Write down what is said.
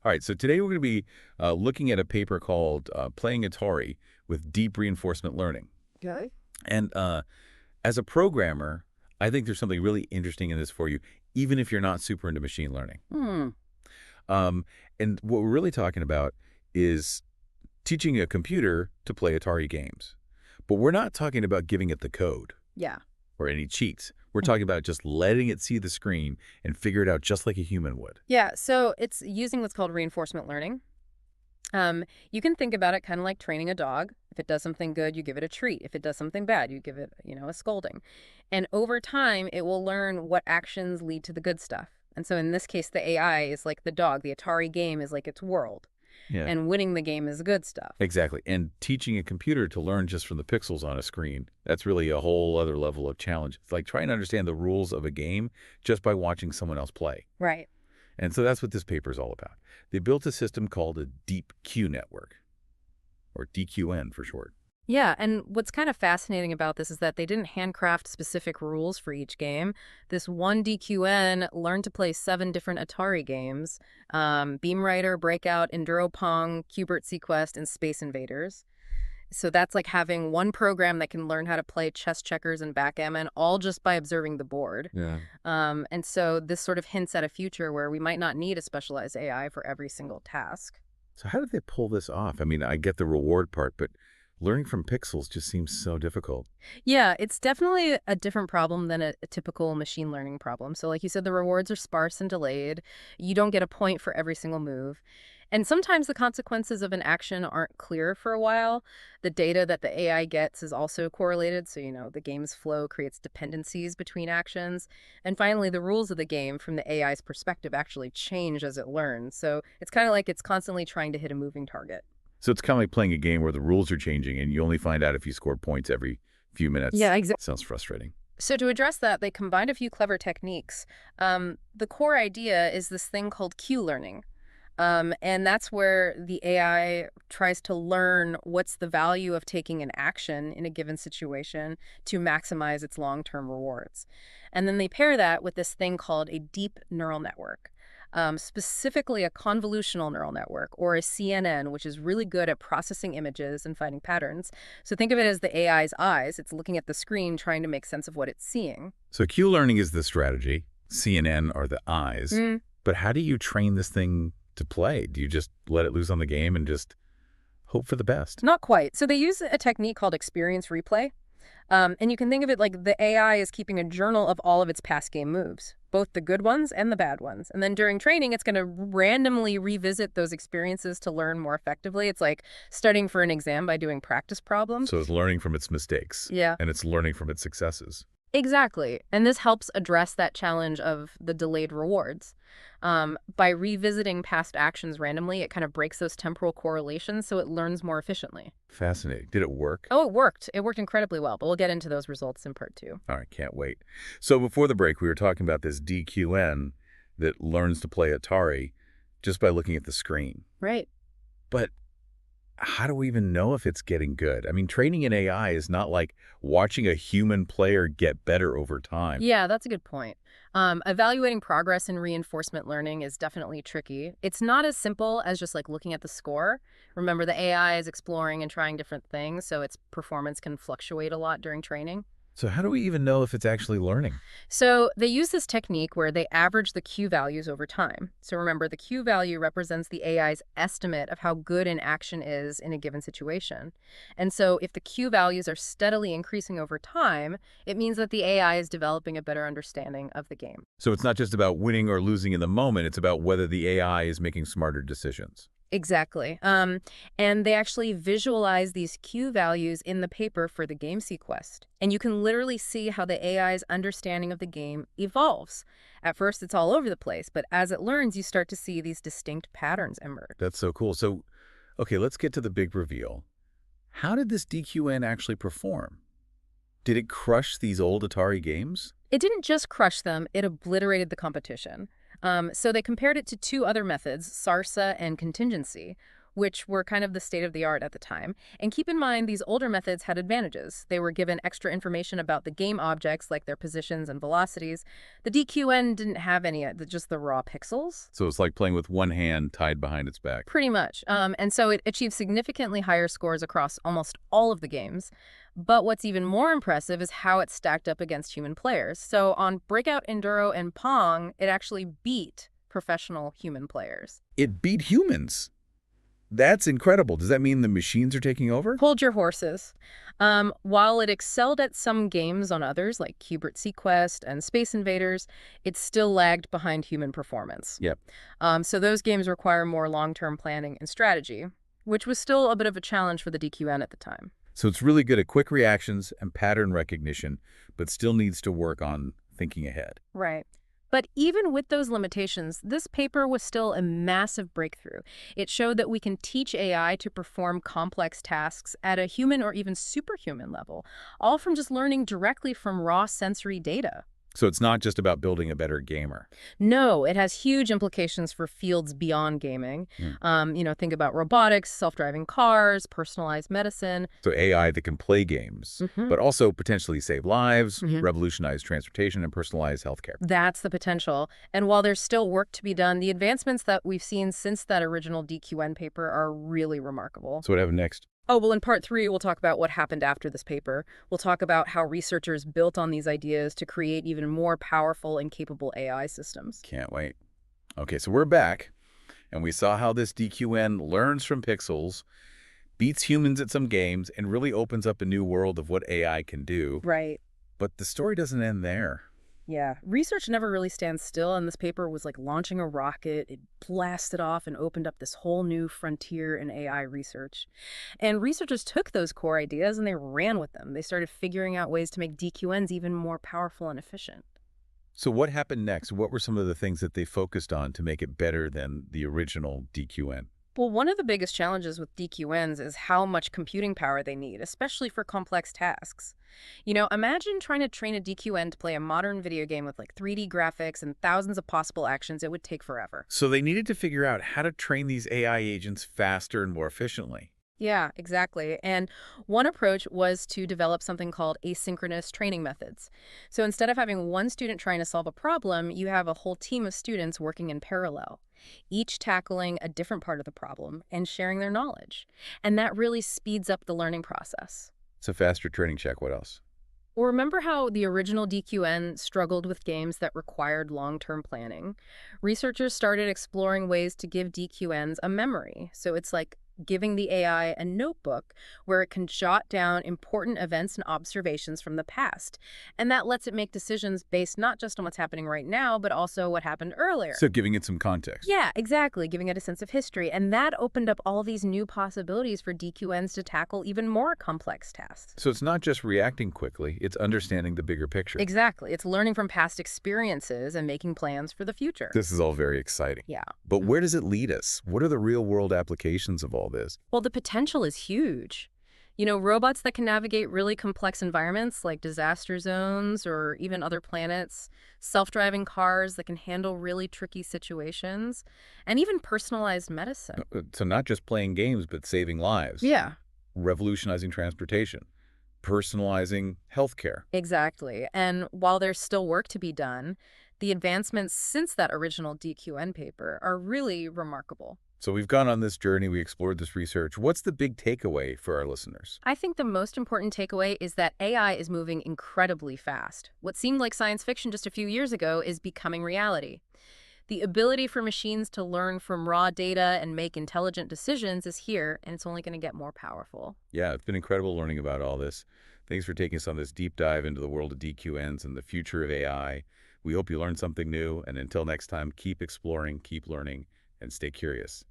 All right, so today we're going to be looking at a paper called Playing Atari with Deep Reinforcement Learning. Okay. And as a programmer, I think there's something really interesting in this for you, even if you're not super into machine learning. Hmm. Um, and what we're really talking about is teaching a computer to play Atari games. But we're not talking about giving it the code Yeah. or any cheats. We're talking about just letting it see the screen and figure it out just like a human would. Yeah. So it's using what's called reinforcement learning. You can think about it kind of like training a dog. If it does something good, you give it a treat. If it does something bad, you give it, a scolding. And over time, it will learn what actions lead to the good stuff. And so in this case, the AI is like the dog. The Atari game is like its world. Yeah. And winning the game is the good stuff. Exactly. And teaching a computer to learn just from the pixels on a screen, that's really a whole other level of challenge. It's like trying to understand the rules of a game just by watching someone else play. Right. And so that's what this paper is all about. They built a system called a deep Q network, or DQN for short. Yeah, and what's kind of fascinating about this is that they didn't handcraft specific rules for each game. This one DQN learned to play 7 different Atari games, Beam Rider, Breakout, Enduro Pong, Qbert Sequest, and Space Invaders. So that's like having one program that can learn how to play chess, checkers, and backgammon, all just by observing the board. Yeah. And so this sort of hints at a future where we might not need a specialized AI for every single task. So how did they pull this off? I mean, I get the reward part, but learning from pixels just seems so difficult. Yeah, it's definitely a different problem than a typical machine learning problem. So like you said, the rewards are sparse and delayed. You don't get a point for every single move. And sometimes the consequences of an action aren't clear for a while. The data that the AI gets is also correlated. So, the game's flow creates dependencies between actions. And finally, the rules of the game from the AI's perspective actually change as it learns. So it's kind of like it's constantly trying to hit a moving target. So it's kind of like playing a game where the rules are changing and you only find out if you score points every few minutes. Yeah, exactly. Sounds frustrating. So to address that, they combined a few clever techniques. The core idea is this thing called Q learning. And that's where the AI tries to learn what's the value of taking an action in a given situation to maximize its long-term rewards. And then they pair that with this thing called a deep neural network, specifically a convolutional neural network, or a CNN, which is really good at processing images and finding patterns. So think of it as the AI's eyes. It's looking at the screen, trying to make sense of what it's seeing. So Q learning is the strategy. CNN are the eyes. But how do you train this thing to play? Do you just let it loose on the game and just hope for the best? Not quite. So they use a technique called experience replay. And you can think of it like the AI is keeping a journal of all of its past game moves, both the good ones and the bad ones. And then during training, it's going to randomly revisit those experiences to learn more effectively. It's like studying for an exam by doing practice problems. So it's learning from its mistakes. Yeah. And it's learning from its successes. Exactly. And this helps address that challenge of the delayed rewards. By revisiting past actions randomly, it kind of breaks those temporal correlations so it learns more efficiently. Fascinating. Did it work? Oh, it worked. It worked incredibly well, but we'll get into those results in part 2. All right, can't wait. So before the break, we were talking about this DQN that learns to play Atari just by looking at the screen. Right. But how do we even know if it's getting good? I mean, training an AI is not like watching a human player get better over time. Yeah, that's a good point. Evaluating progress in reinforcement learning is definitely tricky. It's not as simple as just like looking at the score. Remember, the AI is exploring and trying different things, so its performance can fluctuate a lot during training. So how do we even know if it's actually learning? So they use this technique where they average the Q values over time. So remember, the Q value represents the AI's estimate of how good an action is in a given situation. And so if the Q values are steadily increasing over time, it means that the AI is developing a better understanding of the game. So it's not just about winning or losing in the moment. It's about whether the AI is making smarter decisions. Exactly. And they actually visualize these Q values in the paper for the game Sequest. And you can literally see how the AI's understanding of the game evolves. At first, it's all over the place, but as it learns, you start to see these distinct patterns emerge. That's so cool. So, okay, let's get to the big reveal. How did this DQN actually perform? Did it crush these old Atari games? It didn't just crush them, it obliterated the competition. So they compared it to 2 other methods, SARSA and contingency. which were kind of the state of the art at the time. And keep in mind, these older methods had advantages. They were given extra information about the game objects, like their positions and velocities. The DQN didn't have any, just the raw pixels. So it's like playing with one hand tied behind its back. Pretty much. And so it achieved significantly higher scores across almost all of the games. But what's even more impressive is how it stacked up against human players. So on Breakout, Enduro, and Pong, it actually beat professional human players. It beat humans. That's incredible. Does that mean the machines are taking over? Hold your horses. While it excelled at some games on others, like Qbert Sequest and Space Invaders, it still lagged behind human performance. Yep. So those games require more long-term planning and strategy, which was still a bit of a challenge for the DQN at the time. So it's really good at quick reactions and pattern recognition, but still needs to work on thinking ahead. Right. But even with those limitations, this paper was still a massive breakthrough. It showed that we can teach AI to perform complex tasks at a human or even superhuman level, all from just learning directly from raw sensory data. So it's not just about building a better gamer. No, it has huge implications for fields beyond gaming. Think about robotics, self-driving cars, personalized medicine. So AI that can play games, but also potentially save lives, revolutionize transportation, and personalize healthcare. That's the potential. And while there's still work to be done, the advancements that we've seen since that original DQN paper are really remarkable. So what happens next? Oh, well, in part 3, we'll talk about what happened after this paper. We'll talk about how researchers built on these ideas to create even more powerful and capable AI systems. Can't wait. Okay, so we're back, and we saw how this DQN learns from pixels, beats humans at some games, and really opens up a new world of what AI can do. Right. But the story doesn't end there. Yeah, research never really stands still, and this paper was like launching a rocket. It blasted off and opened up this whole new frontier in AI research. And researchers took those core ideas and they ran with them. They started figuring out ways to make DQNs even more powerful and efficient. So what happened next? What were some of the things that they focused on to make it better than the original DQN? Well, one of the biggest challenges with DQNs is how much computing power they need, especially for complex tasks. Imagine trying to train a DQN to play a modern video game with like 3D graphics and thousands of possible actions. It would take forever. So they needed to figure out how to train these AI agents faster and more efficiently. Yeah, exactly. And one approach was to develop something called asynchronous training methods. So instead of having one student trying to solve a problem, you have a whole team of students working in parallel, each tackling a different part of the problem and sharing their knowledge. And that really speeds up the learning process. It's a faster training check. What else? Well, remember how the original DQN struggled with games that required long-term planning? Researchers started exploring ways to give DQNs a memory. So it's like giving the AI a notebook where it can jot down important events and observations from the past. And that lets it make decisions based not just on what's happening right now, but also what happened earlier. So giving it some context. Yeah, exactly, giving it a sense of history. And that opened up all these new possibilities for DQNs to tackle even more complex tasks. So it's not just reacting quickly, it's understanding the bigger picture. Exactly. It's learning from past experiences and making plans for the future. This is all very exciting. Yeah. But where does it lead us? What are the real-world applications of all this? Well, the potential is huge. Robots that can navigate really complex environments like disaster zones or even other planets, self-driving cars that can handle really tricky situations, and even personalized medicine. So not just playing games, but saving lives. Yeah. Revolutionizing transportation. Personalizing healthcare. Exactly. And while there's still work to be done, the advancements since that original DQN paper are really remarkable. So we've gone on this journey, we explored this research. What's the big takeaway for our listeners? I think the most important takeaway is that AI is moving incredibly fast. What seemed like science fiction just a few years ago is becoming reality. The ability for machines to learn from raw data and make intelligent decisions is here, and it's only going to get more powerful. Yeah, it's been incredible learning about all this. Thanks for taking us on this deep dive into the world of DQNs and the future of AI. We hope you learned something new, and until next time, keep exploring, keep learning, and stay curious.